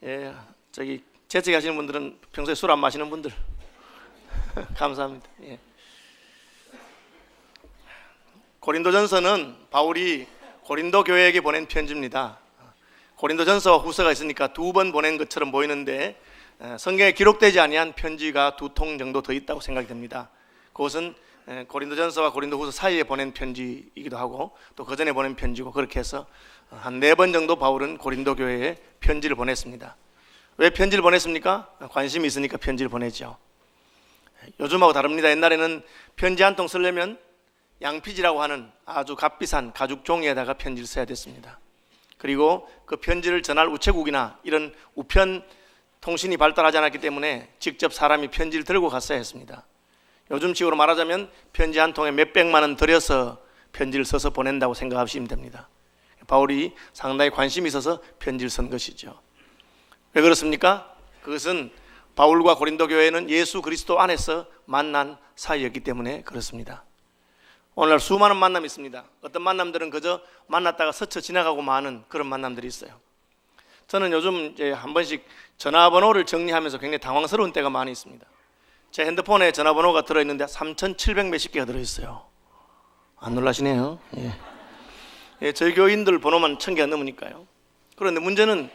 예, 저기 재채기하시는 분들은 평소에 술 안 마시는 분들 감사합니다. 예. 고린도전서는 바울이 고린도 교회에게 보낸 편지입니다. 고린도전서와 후서가 있으니까 두 번 보낸 것처럼 보이는데 성경에 기록되지 아니한 편지가 2통 정도 더 있다고 생각이 됩니다. 그것은 고린도전서와 고린도후서 사이에 보낸 편지이기도 하고 또 그 전에 보낸 편지고, 그렇게 해서 한 4번 정도 바울은 고린도 교회에 편지를 보냈습니다. 왜 편지를 보냈습니까? 관심이 있으니까 편지를 보내죠. 요즘하고 다릅니다. 옛날에는 편지 한 통 쓰려면 양피지라고 하는 아주 값비싼 가죽 종이에다가 편지를 써야 됐습니다. 그리고 그 편지를 전할 우체국이나 이런 우편 통신이 발달하지 않았기 때문에 직접 사람이 편지를 들고 갔어야 했습니다. 요즘 식으로 말하자면 편지 한 통에 몇백만 원 들여서 편지를 써서 보낸다고 생각하시면 됩니다. 바울이 상당히 관심이 있어서 편지를 쓴 것이죠. 왜 그렇습니까? 그것은 바울과 고린도 교회는 예수 그리스도 안에서 만난 사이였기 때문에 그렇습니다. 오늘날 수많은 만남이 있습니다. 어떤 만남들은 그저 만났다가 스쳐 지나가고 마는 그런 만남들이 있어요. 저는 요즘 이제 한 번씩 전화번호를 정리하면서 굉장히 당황스러운 때가 많이 있습니다. 제 핸드폰에 전화번호가 들어있는데 3,700 몇십 개가 들어있어요. 안 놀라시네요. 예, 저희 교인들 번호만 1,000개가 넘으니까요. 그런데 문제는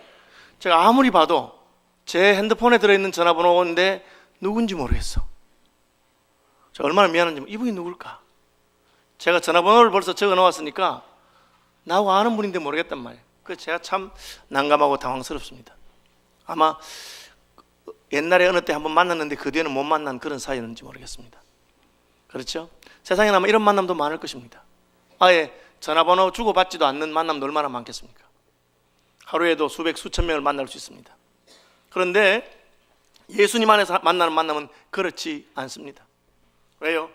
제가 아무리 봐도 제 핸드폰에 들어있는 전화번호인데 누군지 모르겠어. 제가 얼마나 미안한지, 이분이 누굴까? 제가 전화번호를 벌써 적어 놓았으니까 나하고 아는 분인데 모르겠단 말이에요. 그래서 제가 참 난감하고 당황스럽습니다. 아마 옛날에 어느 때 한번 만났는데 그 뒤에는 못 만난 그런 사이였는지 모르겠습니다. 그렇죠? 세상에 아마 이런 만남도 많을 것입니다. 아예 전화번호 주고받지도 않는 만남도 얼마나 많겠습니까? 하루에도 수백 수천 명을 만날 수 있습니다. 그런데 예수님 안에서 만나는 만남은 그렇지 않습니다. 왜요?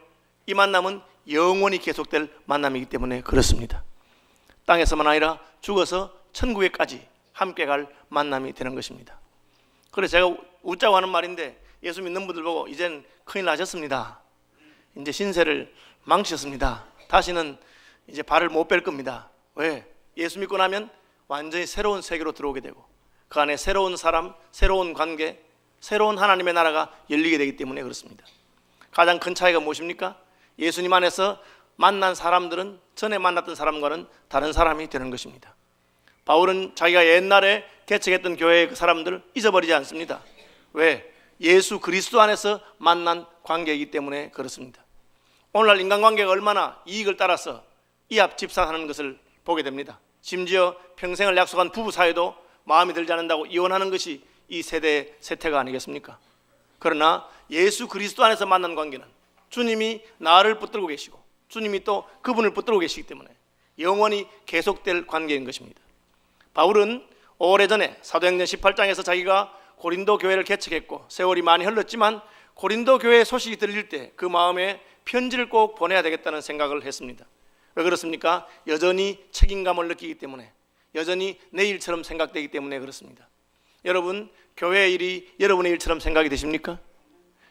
이 만남은 영원히 계속될 만남이기 때문에 그렇습니다. 땅에서만 아니라 죽어서 천국에까지 함께 갈 만남이 되는 것입니다. 그래서 제가 웃자고 하는 말인데, 예수 믿는 분들 보고 이젠 큰일 나셨습니다. 이제 신세를 망치셨습니다. 다시는 이제 발을 못 뺄 겁니다. 왜? 예수 믿고 나면 완전히 새로운 세계로 들어오게 되고 그 안에 새로운 사람, 새로운 관계, 새로운 하나님의 나라가 열리게 되기 때문에 그렇습니다. 가장 큰 차이가 무엇입니까? 예수님 안에서 만난 사람들은 전에 만났던 사람과는 다른 사람이 되는 것입니다. 바울은 자기가 옛날에 개척했던 교회의 그 사람들을 잊어버리지 않습니다. 왜? 예수 그리스도 안에서 만난 관계이기 때문에 그렇습니다. 오늘날 인간관계가 얼마나 이익을 따라서 이합집산하는 것을 보게 됩니다. 심지어 평생을 약속한 부부 사이도 마음에 들지 않는다고 이혼하는 것이 이 세대의 세태가 아니겠습니까? 그러나 예수 그리스도 안에서 만난 관계는 주님이 나를 붙들고 계시고 주님이 또 그분을 붙들고 계시기 때문에 영원히 계속될 관계인 것입니다. 바울은 오래전에 사도행전 18장에서 자기가 고린도 교회를 개척했고 세월이 많이 흘렀지만 고린도 교회의 소식이 들릴 때 그 마음에 편지를 꼭 보내야 되겠다는 생각을 했습니다. 왜 그렇습니까? 여전히 책임감을 느끼기 때문에, 여전히 내 일처럼 생각되기 때문에 그렇습니다. 여러분, 교회의 일이 여러분의 일처럼 생각이 되십니까?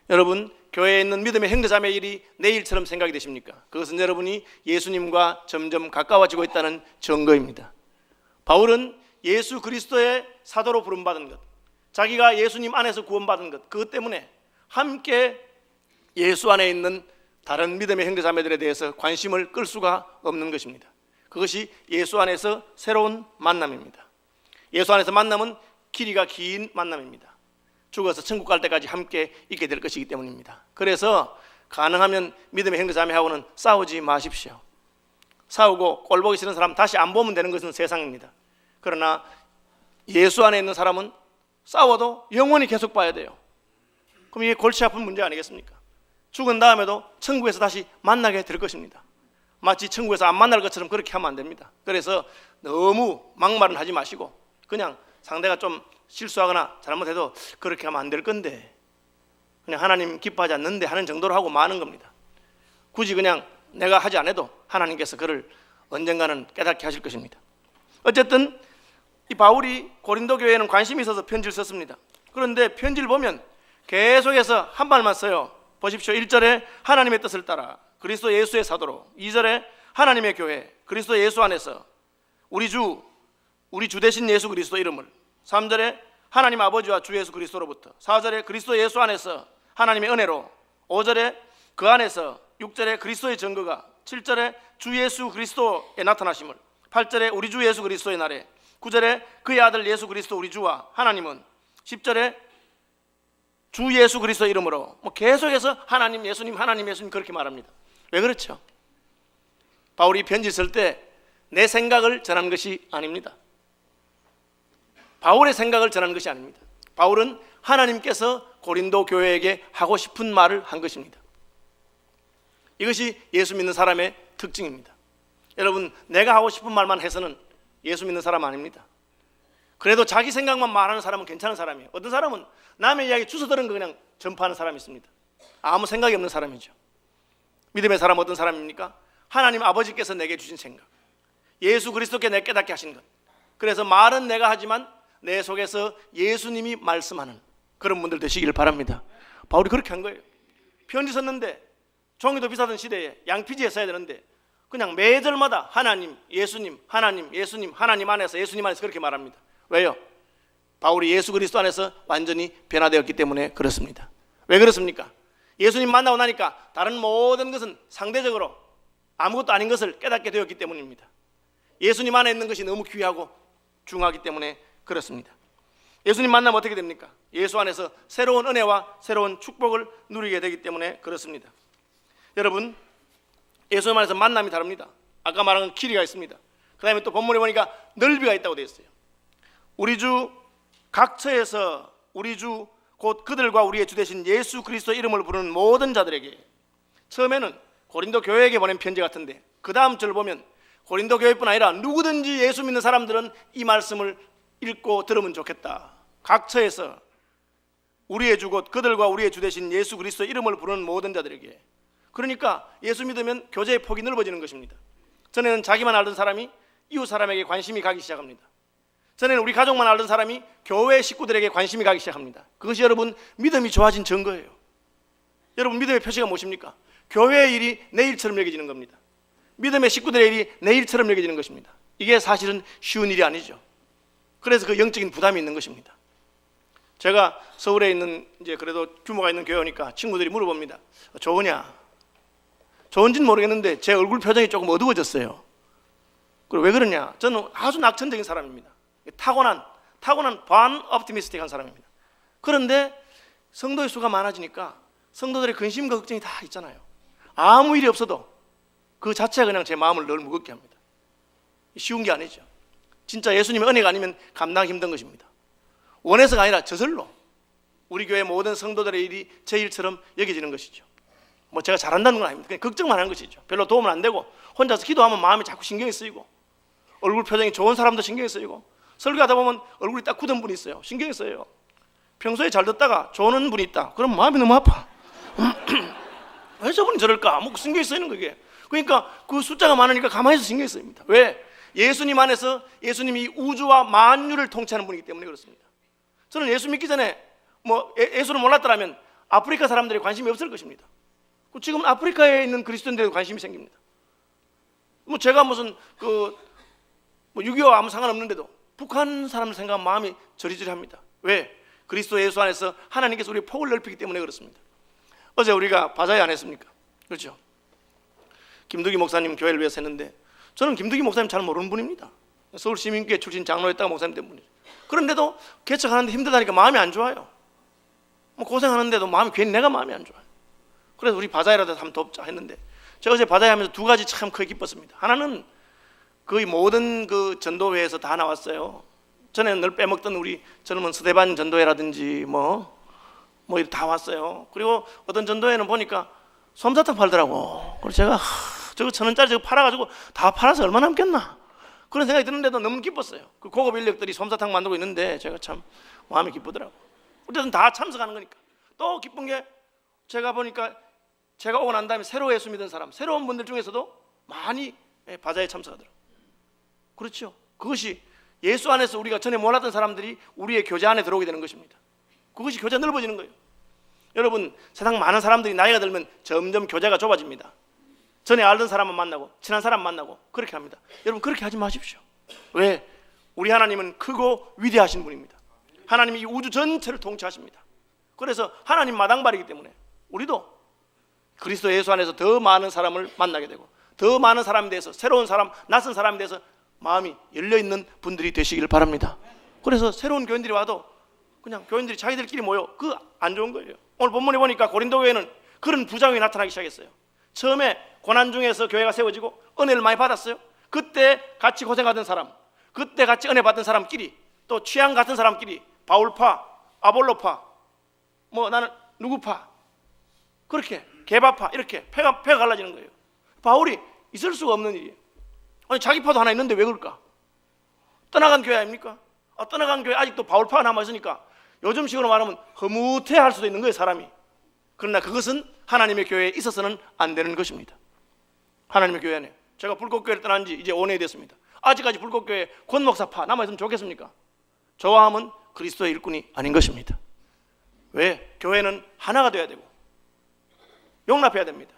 여러분, 교회에 있는 믿음의 형제자매의 일이 내 일처럼 생각이 되십니까? 그것은 여러분이 예수님과 점점 가까워지고 있다는 증거입니다. 바울은 예수 그리스도의 사도로 부름받은 것, 자기가 예수님 안에서 구원받은 것, 그것 때문에 함께 예수 안에 있는 다른 믿음의 형제자매들에 대해서 관심을 끌 수가 없는 것입니다. 그것이 예수 안에서 새로운 만남입니다. 예수 안에서 만남은 길이가 긴 만남입니다. 죽어서 천국 갈 때까지 함께 있게 될 것이기 때문입니다. 그래서 가능하면 믿음의 형제자매하고는 싸우지 마십시오. 싸우고 꼴 보기 싫은 사람 다시 안 보면 되는 것은 세상입니다. 그러나 예수 안에 있는 사람은 싸워도 영원히 계속 봐야 돼요. 그럼 이게 골치 아픈 문제 아니겠습니까? 죽은 다음에도 천국에서 다시 만나게 될 것입니다. 마치 천국에서 안 만날 것처럼 그렇게 하면 안 됩니다. 그래서 너무 막말은 하지 마시고 그냥 상대가 좀 실수하거나 잘못해도 그렇게 하면 안 될 건데 그냥 하나님 기뻐하지 않는데 하는 정도로 하고 마는 겁니다. 굳이 그냥 내가 하지 않아도 하나님께서 그를 언젠가는 깨닫게 하실 것입니다. 어쨌든 이 바울이 고린도 교회에는 관심이 있어서 편지를 썼습니다. 그런데 편지를 보면 계속해서 한 말만 써요. 보십시오. 1절에 하나님의 뜻을 따라 그리스도 예수의 사도로, 2절에 하나님의 교회 그리스도 예수 안에서 우리 주 대신 예수 그리스도 이름을, 3절에 하나님 아버지와 주 예수 그리스도로부터, 4절에 그리스도 예수 안에서 하나님의 은혜로, 5절에 그 안에서, 6절에 그리스도의 증거가, 7절에 주 예수 그리스도의 나타나심을, 8절에 우리 주 예수 그리스도의 날에, 9절에 그의 아들 예수 그리스도 우리 주와 하나님은, 10절에 주 예수 그리스도 이름으로, 계속해서 하나님 예수님 하나님 예수님 그렇게 말합니다. 왜 그렇죠? 바울이 편지 쓸 때 내 생각을 전한 것이 아닙니다. 바울의 생각을 전한 것이 아닙니다. 바울은 하나님께서 고린도 교회에게 하고 싶은 말을 한 것입니다. 이것이 예수 믿는 사람의 특징입니다. 여러분, 내가 하고 싶은 말만 해서는 예수 믿는 사람 아닙니다. 그래도 자기 생각만 말하는 사람은 괜찮은 사람이에요. 어떤 사람은 남의 이야기 주워 들은 거 그냥 전파하는 사람이 있습니다. 아무 생각이 없는 사람이죠. 믿음의 사람 어떤 사람입니까? 하나님 아버지께서 내게 주신 생각, 예수 그리스도께 내 깨닫게 하신 것, 그래서 말은 내가 하지만 내 속에서 예수님이 말씀하는 그런 분들 되시길 바랍니다. 바울이 그렇게 한 거예요. 편지 썼는데 종이도 비싸던 시대에 양피지에 써야 되는데 그냥 매절마다 하나님, 예수님, 하나님, 예수님, 하나님 안에서, 예수님 안에서 그렇게 말합니다. 왜요? 바울이 예수 그리스도 안에서 완전히 변화되었기 때문에 그렇습니다. 왜 그렇습니까? 예수님 만나고 나니까 다른 모든 것은 상대적으로 아무것도 아닌 것을 깨닫게 되었기 때문입니다. 예수님 안에 있는 것이 너무 귀하고 중하기 때문에 그렇습니다. 예수님 만나면 어떻게 됩니까? 예수 안에서 새로운 은혜와 새로운 축복을 누리게 되기 때문에 그렇습니다. 여러분, 예수님 안에서 만남이 다릅니다. 아까 말한 길이가 있습니다. 그 다음에 또 본문에 보니까 넓이가 있다고 되어 있어요. 우리 주 각처에서 우리 주 곧 그들과 우리의 주 되신 예수 그리스도 이름을 부르는 모든 자들에게, 처음에는 고린도 교회에게 보낸 편지 같은데 그 다음 절 보면 고린도 교회뿐 아니라 누구든지 예수 믿는 사람들은 이 말씀을 읽고 들으면 좋겠다. 각처에서 우리의 주 곧 그들과 우리의 주 되신 예수 그리스도 이름을 부르는 모든 자들에게. 그러니까 예수 믿으면 교제의 폭이 넓어지는 것입니다. 전에는 자기만 알던 사람이 이웃 사람에게 관심이 가기 시작합니다. 전에는 우리 가족만 알던 사람이 교회 식구들에게 관심이 가기 시작합니다. 그것이 여러분 믿음이 좋아진 증거예요. 여러분, 믿음의 표시가 무엇입니까? 교회의 일이 내 일처럼 여겨지는 겁니다. 믿음의 식구들의 일이 내 일처럼 여겨지는 것입니다. 이게 사실은 쉬운 일이 아니죠. 그래서 그 영적인 부담이 있는 것입니다. 제가 서울에 있는 이제 그래도 규모가 있는 교회니까 친구들이 물어봅니다. 좋으냐? 좋은지는 모르겠는데 제 얼굴 표정이 조금 어두워졌어요. 그리고 왜 그러냐? 저는 아주 낙천적인 사람입니다. 타고난 반 옵티미스틱한 사람입니다. 그런데 성도의 수가 많아지니까 성도들의 근심과 걱정이 다 있잖아요. 아무 일이 없어도 그 자체가 그냥 제 마음을 늘 무겁게 합니다. 쉬운 게 아니죠. 진짜 예수님의 은혜가 아니면 감당하기 힘든 것입니다. 원해서가 아니라 저절로 우리 교회 모든 성도들의 일이 제 일처럼 여겨지는 것이죠. 뭐 제가 잘한다는 건 아닙니다. 그냥 걱정만 하는 것이죠. 별로 도움은 안 되고 혼자서 기도하면 마음이 자꾸 신경이 쓰이고 얼굴 표정이 좋은 사람도 신경이 쓰이고 설교하다 보면 얼굴이 딱 굳은 분이 있어요. 신경이 쓰여요. 평소에 잘 듣다가 좋은 분이 있다. 그럼 마음이 너무 아파. 왜 저분이 저럴까? 뭐 신경이 쓰이는 거게. 그러니까 그 숫자가 많으니까 가만히 있어 신경이 쓰입니다. 왜? 예수님 안에서 예수님이 우주와 만유를 통치하는 분이기 때문에 그렇습니다. 저는 예수 믿기 전에 뭐 예수를 몰랐더라면 아프리카 사람들이 관심이 없을 것입니다. 지금 아프리카에 있는 그리스도인들에도 관심이 생깁니다. 뭐 제가 무슨 뭐 6.25 아무 상관없는데도 북한 사람들 생각하면 마음이 저리저리합니다. 왜? 그리스도 예수 안에서 하나님께서 우리의 폭을 넓히기 때문에 그렇습니다. 어제 우리가 바자회 안 했습니까? 그렇죠? 김두기 목사님 교회를 위해서 했는데 저는 김두기 목사님 잘 모르는 분입니다. 서울시민교회 출신 장로였다가 목사님 된 분이죠. 그런데도 개척하는데 힘들다니까 마음이 안 좋아요. 뭐 고생하는데도 마음이 괜히 내가 마음이 안 좋아요. 그래서 우리 바자회라도 한번 돕자 했는데 제가 어제 바자회 하면서 두 가지 참 크게 기뻤습니다. 하나는 거의 모든 그 전도회에서 다 나왔어요. 전에는 늘 빼먹던 우리 젊은 스데반 전도회라든지 뭐 다 왔어요. 그리고 어떤 전도회는 보니까 솜사탕 팔더라고. 그래서 제가 저거 1,000원짜리 저거 팔아가지고 다 팔아서 얼마 남겠나 그런 생각이 드는데도 너무 기뻤어요. 그 고급 인력들이 솜사탕 만들고 있는데 제가 참 마음이 기쁘더라고. 어쨌든 다 참석하는 거니까. 또 기쁜 게 제가 보니까 제가 오고 난 다음에 새로 예수 믿은 사람, 새로운 분들 중에서도 많이 바자회에 참석하더라고요. 그렇죠. 그것이 예수 안에서 우리가 전에 몰랐던 사람들이 우리의 교제 안에 들어오게 되는 것입니다. 그것이 교제가 넓어지는 거예요. 여러분, 세상 많은 사람들이 나이가 들면 점점 교제가 좁아집니다. 전에 알던 사람만 만나고 친한 사람 만나고 그렇게 합니다. 여러분, 그렇게 하지 마십시오. 왜? 우리 하나님은 크고 위대하신 분입니다. 하나님이 이 우주 전체를 통치하십니다. 그래서 하나님 마당발이기 때문에 우리도 그리스도 예수 안에서 더 많은 사람을 만나게 되고 더 많은 사람에 대해서, 새로운 사람, 낯선 사람에 대해서 마음이 열려있는 분들이 되시길 바랍니다. 그래서 새로운 교인들이 와도 그냥 교인들이 자기들끼리 모여, 그거 안 좋은 거예요. 오늘 본문에 보니까 고린도 교회는 그런 부작용이 나타나기 시작했어요. 처음에 고난 중에서 교회가 세워지고 은혜를 많이 받았어요. 그때 같이 고생하던 사람, 그때 같이 은혜 받은 사람끼리, 또 취향 같은 사람끼리 바울파, 아볼로파, 뭐 나는 누구파, 그렇게 개바파, 이렇게 패가 갈라지는 거예요. 바울이 있을 수가 없는 일이에요. 아니 자기 파도 하나 있는데 왜 그럴까? 떠나간 교회 아닙니까? 떠나간 교회 아직도 바울파가 남아있으니까 요즘식으로 말하면 허무해할 수도 있는 거예요, 사람이. 그러나 그것은 하나님의 교회에 있어서는 안 되는 것입니다. 하나님의 교회 안에 제가 불꽃교회를 떠난 지 이제 5년이 됐습니다. 아직까지 불꽃교회 권목사파 남아있으면 좋겠습니까? 좋아하면 그리스도의 일꾼이 아닌 것입니다. 왜? 교회는 하나가 돼야 되고 용납해야 됩니다.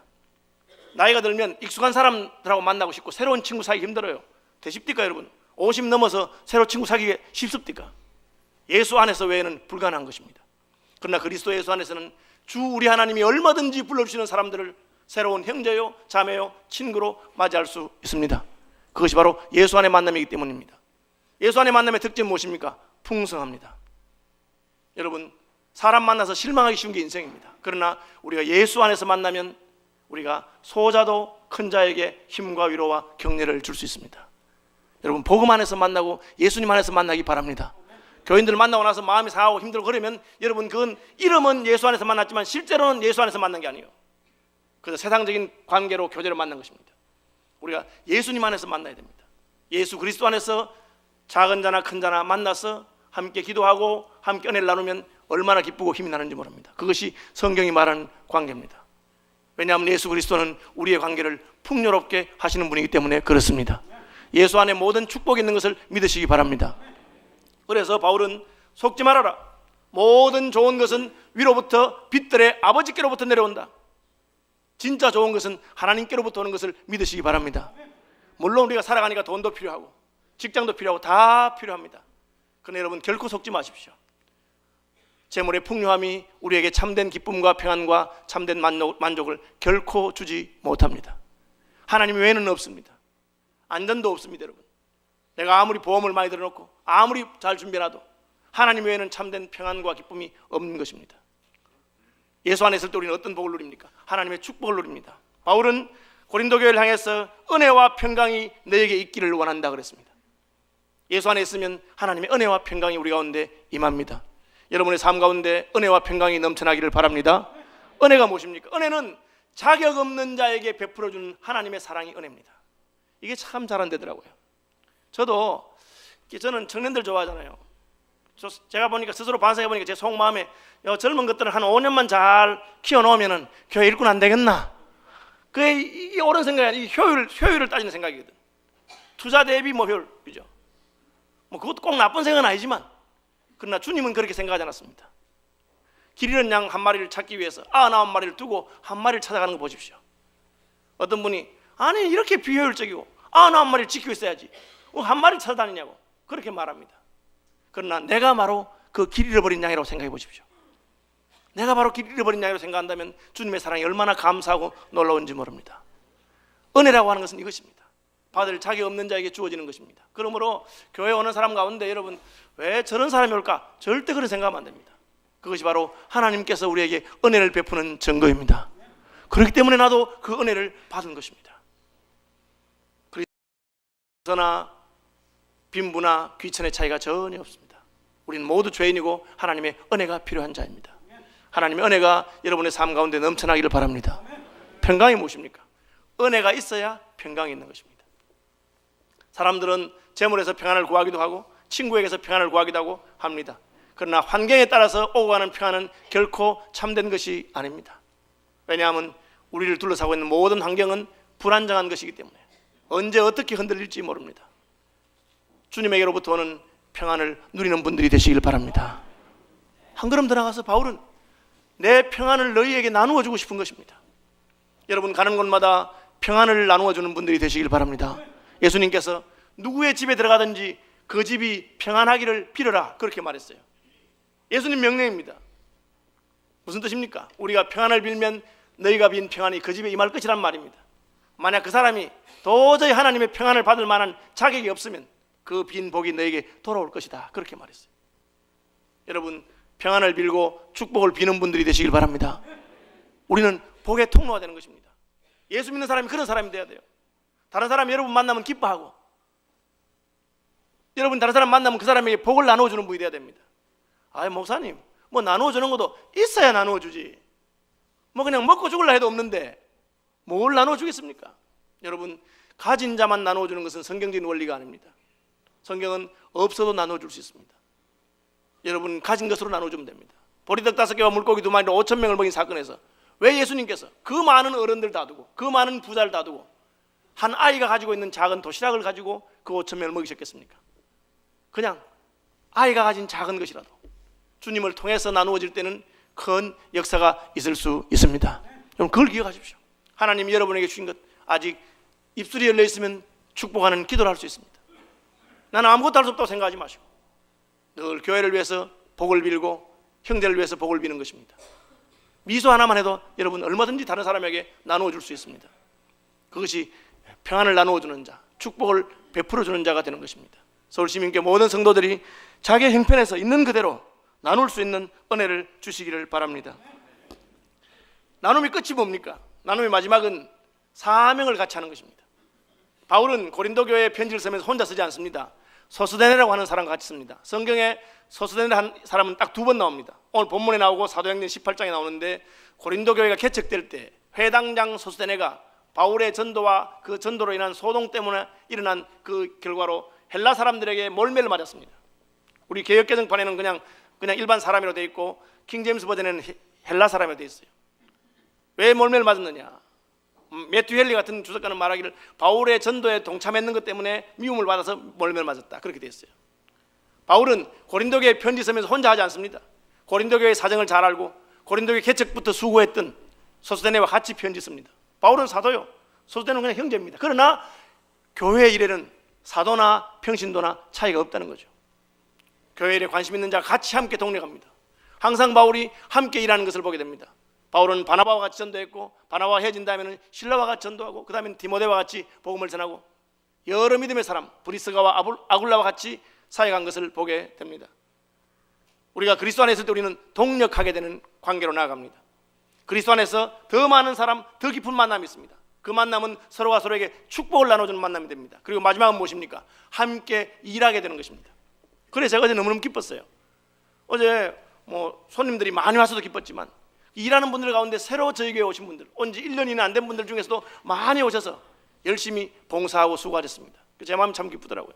나이가 들면 익숙한 사람들하고 만나고 싶고 새로운 친구 사기 힘들어요. 되십니까 여러분? 50 넘어서 새로 친구 사귀기 쉽습니까? 예수 안에서 외에는 불가능한 것입니다. 그러나 그리스도 예수 안에서는 주 우리 하나님이 얼마든지 불러주시는 사람들을 새로운 형제요, 자매요, 친구로 맞이할 수 있습니다. 그것이 바로 예수 안의 만남이기 때문입니다. 예수 안의 만남의 특징은 무엇입니까? 풍성합니다. 여러분, 사람 만나서 실망하기 쉬운 게 인생입니다. 그러나 우리가 예수 안에서 만나면 우리가 소자도 큰 자에게 힘과 위로와 격려를 줄 수 있습니다. 여러분, 복음 안에서 만나고 예수님 안에서 만나기 바랍니다. 교인들을 만나고 나서 마음이 상하고 힘들고 그러면 여러분, 그건 이름은 예수 안에서 만났지만 실제로는 예수 안에서 만난 게 아니에요. 그래서 세상적인 관계로 교제를 만난 것입니다. 우리가 예수님 안에서 만나야 됩니다. 예수 그리스도 안에서 작은 자나 큰 자나 만나서 함께 기도하고 함께 은혜를 나누면 얼마나 기쁘고 힘이 나는지 모릅니다. 그것이 성경이 말하는 관계입니다. 왜냐하면 예수 그리스도는 우리의 관계를 풍요롭게 하시는 분이기 때문에 그렇습니다. 예수 안에 모든 축복이 있는 것을 믿으시기 바랍니다. 그래서 바울은 속지 말아라. 모든 좋은 것은 위로부터 빛들의 아버지께로부터 내려온다. 진짜 좋은 것은 하나님께로부터 오는 것을 믿으시기 바랍니다. 물론 우리가 살아가니까 돈도 필요하고 직장도 필요하고 다 필요합니다. 그러나 여러분, 결코 속지 마십시오. 재물의 풍요함이 우리에게 참된 기쁨과 평안과 참된 만족을 결코 주지 못합니다. 하나님 외에는 없습니다. 안전도 없습니다. 여러분, 내가 아무리 보험을 많이 들어놓고 아무리 잘 준비해놔도 하나님 외에는 참된 평안과 기쁨이 없는 것입니다. 예수 안에 있을 때 우리는 어떤 복을 누립니까? 하나님의 축복을 누립니다. 바울은 고린도 교회를 향해서 은혜와 평강이 너에게 있기를 원한다 그랬습니다. 예수 안에 있으면 하나님의 은혜와 평강이 우리 가운데 임합니다. 여러분의 삶 가운데 은혜와 평강이 넘쳐나기를 바랍니다. 은혜가 무엇입니까? 은혜는 자격 없는 자에게 베풀어주는 하나님의 사랑이 은혜입니다. 이게 참 잘 안 되더라고요. 저는 청년들 좋아하잖아요. 제가 보니까 스스로 반성해 보니까 제 속마음에 젊은 것들을 한 5년만 잘 키워놓으면 교회 일꾼 안 되겠나? 그게 이게 옳은 생각이 아니라 효율을 따지는 생각이거든. 투자 대비 효율, 그죠? 그것도 꼭 나쁜 생각은 아니지만, 그러나 주님은 그렇게 생각하지 않았습니다. 길 잃은 양 한 마리를 찾기 위해서 99마리를 두고 한 마리를 찾아가는 거 보십시오. 어떤 분이 아니 이렇게 비효율적이고 99마리를 지키고 있어야지 한 마리를 찾아다니냐고 그렇게 말합니다. 그러나 내가 바로 그 길 잃어버린 양이라고 생각해 보십시오. 내가 바로 길 잃어버린 양이라고 생각한다면 주님의 사랑이 얼마나 감사하고 놀라운지 모릅니다. 은혜라고 하는 것은 이것입니다. 받을 자격 없는 자에게 주어지는 것입니다. 그러므로 교회에 오는 사람 가운데 여러분, 왜 저런 사람이 올까? 절대 그런 생각하면 안 됩니다. 그것이 바로 하나님께서 우리에게 은혜를 베푸는 증거입니다. 그렇기 때문에 나도 그 은혜를 받은 것입니다. 그리스도나 빈부나 귀천의 차이가 전혀 없습니다. 우리는 모두 죄인이고 하나님의 은혜가 필요한 자입니다. 하나님의 은혜가 여러분의 삶 가운데 넘쳐나기를 바랍니다. 평강이 무엇입니까? 은혜가 있어야 평강이 있는 것입니다. 사람들은 재물에서 평안을 구하기도 하고 친구에게서 평안을 구하기도 하고 합니다. 그러나 환경에 따라서 오고 가는 평안은 결코 참된 것이 아닙니다. 왜냐하면 우리를 둘러싸고 있는 모든 환경은 불안정한 것이기 때문에 언제 어떻게 흔들릴지 모릅니다. 주님에게로부터 오는 평안을 누리는 분들이 되시길 바랍니다. 한 걸음 더 나가서 바울은 내 평안을 너희에게 나누어 주고 싶은 것입니다. 여러분, 가는 곳마다 평안을 나누어 주는 분들이 되시길 바랍니다. 예수님께서 누구의 집에 들어가든지 그 집이 평안하기를 빌어라 그렇게 말했어요. 예수님 명령입니다. 무슨 뜻입니까? 우리가 평안을 빌면 너희가 빈 평안이 그 집에 임할 것이란 말입니다. 만약 그 사람이 도저히 하나님의 평안을 받을 만한 자격이 없으면 그 빈 복이 너에게 돌아올 것이다, 그렇게 말했어요. 여러분, 평안을 빌고 축복을 비는 분들이 되시길 바랍니다. 우리는 복의 통로가 되는 것입니다. 예수 믿는 사람이 그런 사람이 돼야 돼요. 다른 사람 여러분 만나면 기뻐하고, 여러분 다른 사람 만나면 그 사람에게 복을 나눠주는 분이 돼야 됩니다. 아이, 목사님, 뭐 나눠주는 것도 있어야 나눠주지, 뭐 그냥 먹고 죽을라 해도 없는데 뭘 나눠주겠습니까? 여러분, 가진 자만 나눠주는 것은 성경적인 원리가 아닙니다. 성경은 없어도 나눠줄 수 있습니다. 여러분, 가진 것으로 나눠주면 됩니다. 보리떡 5개와 물고기 2마리로 5,000명을 먹인 사건에서 왜 예수님께서 그 많은 어른들 다 두고, 그 많은 부자를 다 두고 한 아이가 가지고 있는 작은 도시락을 가지고 그 5,000명을 먹이셨겠습니까? 그냥 아이가 가진 작은 것이라도 주님을 통해서 나누어질 때는 큰 역사가 있을 수 있습니다. 여러분, 그걸 기억하십시오. 하나님이 여러분에게 주신 것, 아직 입술이 열려 있으면 축복하는 기도를 할 수 있습니다. 나는 아무것도 할 수 없다고 생각하지 마시고 늘 교회를 위해서 복을 빌고 형제를 위해서 복을 비는 것입니다. 미소 하나만 해도 여러분 얼마든지 다른 사람에게 나누어 줄 수 있습니다. 그것이 평안을 나누어 주는 자, 축복을 베풀어 주는 자가 되는 것입니다. 서울시민교회 모든 성도들이 자기의 형편에서 있는 그대로 나눌 수 있는 은혜를 주시기를 바랍니다. 나눔이 끝이 뭡니까? 나눔의 마지막은 사명을 같이 하는 것입니다. 바울은 고린도 교회에 편지를 쓰면서 혼자 쓰지 않습니다. 소스데네라고 하는 사람과 같이 씁니다. 성경에 소스데네라는 사람은 딱 2번 나옵니다. 오늘 본문에 나오고 사도행전 18장에 나오는데, 고린도 교회가 개척될 때 회당장 소스데네가 바울의 전도와 그 전도로 인한 소동 때문에 일어난 그 결과로 헬라 사람들에게 몰매를 맞았습니다. 우리 개역개정판에는 그냥 일반 사람이라고 되어 있고, 킹제임스 버전에는 헬라 사람이라고 되어 있어요. 왜 몰매를 맞았느냐? 매튜 헨리 같은 주석가는 말하기를 바울의 전도에 동참했는 것 때문에 미움을 받아서 몰매를 맞았다, 그렇게 되어 있어요. 바울은 고린도교회 편지 쓰면서 혼자 하지 않습니다. 고린도교회 사정을 잘 알고 고린도교회 개척부터 수고했던 소스데네와 같이 편지 씁니다. 바울은 사도요, 소스데네는 그냥 형제입니다. 그러나 교회 일에는 사도나 평신도나 차이가 없다는 거죠. 교회 일에 관심 있는 자가 같이 함께 동력합니다. 항상 바울이 함께 일하는 것을 보게 됩니다. 바울은 바나바와 같이 전도했고, 바나바와 헤어진 다음에는 실라와 같이 전도하고, 그 다음에는 디모데와 같이 복음을 전하고, 여러 믿음의 사람 브리스가와 아굴라와 같이 사역한 것을 보게 됩니다. 우리가 그리스도 안에 있을 때 우리는 동력하게 되는 관계로 나아갑니다. 그리스도 안에서 더 많은 사람, 더 깊은 만남이 있습니다. 그 만남은 서로가 서로에게 축복을 나눠주는 만남이 됩니다. 그리고 마지막은 무엇입니까? 함께 일하게 되는 것입니다. 그래서 제가 어제 너무너무 기뻤어요. 어제 손님들이 많이 와서도 기뻤지만, 일하는 분들 가운데 새로 저희 교회에 오신 분들, 온 지 1년이나 안 된 분들 중에서도 많이 오셔서 열심히 봉사하고 수고하셨습니다. 제 마음이 참 기쁘더라고요.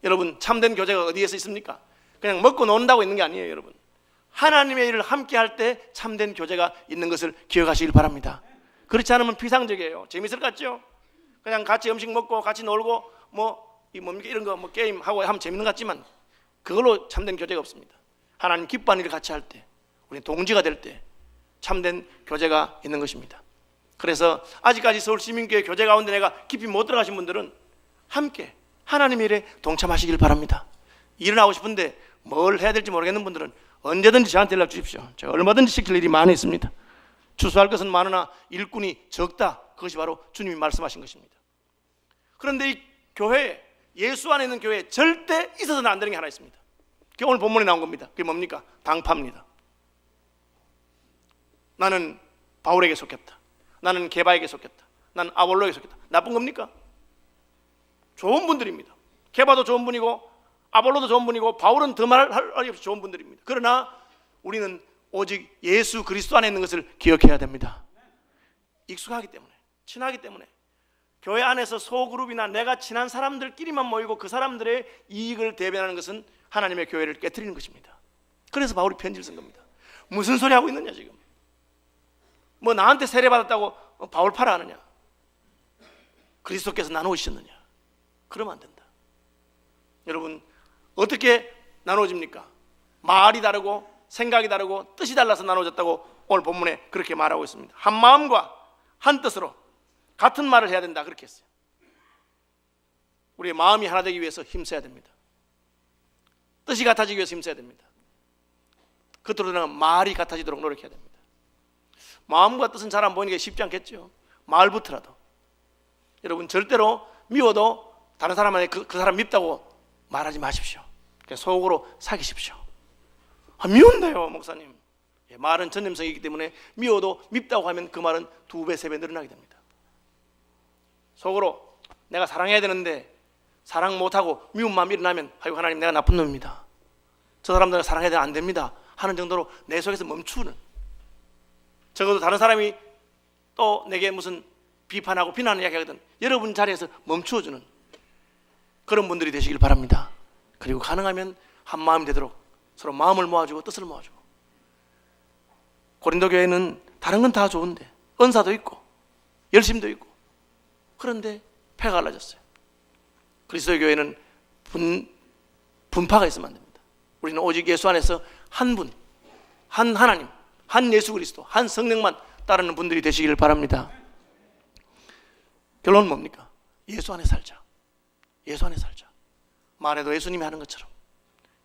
여러분, 참된 교제가 어디에서 있습니까? 그냥 먹고 논다고 있는 게 아니에요. 여러분, 하나님의 일을 함께 할 때 참된 교제가 있는 것을 기억하시길 바랍니다. 그렇지 않으면 피상적이에요. 재밌을 것 같죠? 그냥 같이 음식 먹고 같이 놀고 이런 거 게임하고 하면 재밌는 것 같지만 그걸로 참된 교제가 없습니다. 하나님 기뻐하는 일을 같이 할 때, 우리 동지가 될 때 참된 교제가 있는 것입니다. 그래서 아직까지 서울시민교회 교제 가운데 내가 깊이 못 들어가신 분들은 함께 하나님의 일에 동참하시길 바랍니다. 일은 하고 싶은데 뭘 해야 될지 모르겠는 분들은 언제든지 저한테 연락 주십시오. 제가 얼마든지 시킬 일이 많이 있습니다. 추수할 것은 많으나 일꾼이 적다. 그것이 바로 주님이 말씀하신 것입니다. 그런데 이 교회에, 예수 안에 있는 교회에 절대 있어서는 안 되는 게 하나 있습니다. 그게 오늘 본문에 나온 겁니다. 그게 뭡니까? 당파입니다. 나는 바울에게 속했다, 나는 게바에게 속했다, 나는 아볼로에게 속했다. 나쁜 겁니까? 좋은 분들입니다. 게바도 좋은 분이고 아볼로도 좋은 분이고 바울은 더 말할 말이 없이 좋은 분들입니다. 그러나 우리는 오직 예수 그리스도 안에 있는 것을 기억해야 됩니다. 익숙하기 때문에, 친하기 때문에 교회 안에서 소그룹이나 내가 친한 사람들끼리만 모이고 그 사람들의 이익을 대변하는 것은 하나님의 교회를 깨트리는 것입니다. 그래서 바울이 편지를 쓴 겁니다. 무슨 소리 하고 있느냐 지금? 나한테 세례받았다고 바울 팔아 하느냐? 그리스도께서 나누시느냐? 그러면 안 된다. 여러분, 어떻게 나눠집니까? 말이 다르고 생각이 다르고 뜻이 달라서 나눠졌다고 오늘 본문에 그렇게 말하고 있습니다. 한 마음과 한 뜻으로 같은 말을 해야 된다, 그렇게 했어요. 우리의 마음이 하나 되기 위해서 힘써야 됩니다. 뜻이 같아지기 위해서 힘써야 됩니다. 겉으로 드러나는 말이 같아지도록 노력해야 됩니다. 마음과 뜻은 잘 안 보이는 게 쉽지 않겠죠. 말부터라도 여러분 절대로 미워도 다른 사람한테 그 사람 밉다고 말하지 마십시오. 그냥 속으로 사귀십시오. 미운데요 목사님. 말은 전념성이기 때문에 미워도 밉다고 하면 그 말은 2배 3배 늘어나게 됩니다. 속으로 내가 사랑해야 되는데 사랑 못하고 미운 마음이 일어나면 아이고 하나님 내가 나쁜 놈입니다, 저 사람들은 사랑해야 되면 안 됩니다 하는 정도로 내 속에서 멈추는, 적어도 다른 사람이 또 내게 무슨 비판하고 비난하는 이야기 하거든 여러분 자리에서 멈추어주는 그런 분들이 되시길 바랍니다. 그리고 가능하면 한 마음이 되도록 서로 마음을 모아주고 뜻을 모아주고. 고린도 교회는 다른 건 다 좋은데 은사도 있고 열심도 있고 그런데 패가 갈라졌어요. 그리스도의 교회는 분파가 있으면 안 됩니다. 우리는 오직 예수 안에서 한 분, 한 하나님, 한 예수 그리스도, 한 성령만 따르는 분들이 되시기를 바랍니다. 결론은 뭡니까? 예수 안에 살자. 예수 안에 살자. 말해도 예수님이 하는 것처럼,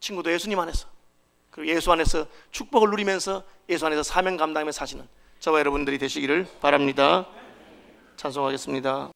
친구도 예수님 안에서, 그리고 예수 안에서 축복을 누리면서 예수 안에서 사명 감당하며 사시는 저와 여러분들이 되시기를 바랍니다. 찬송하겠습니다.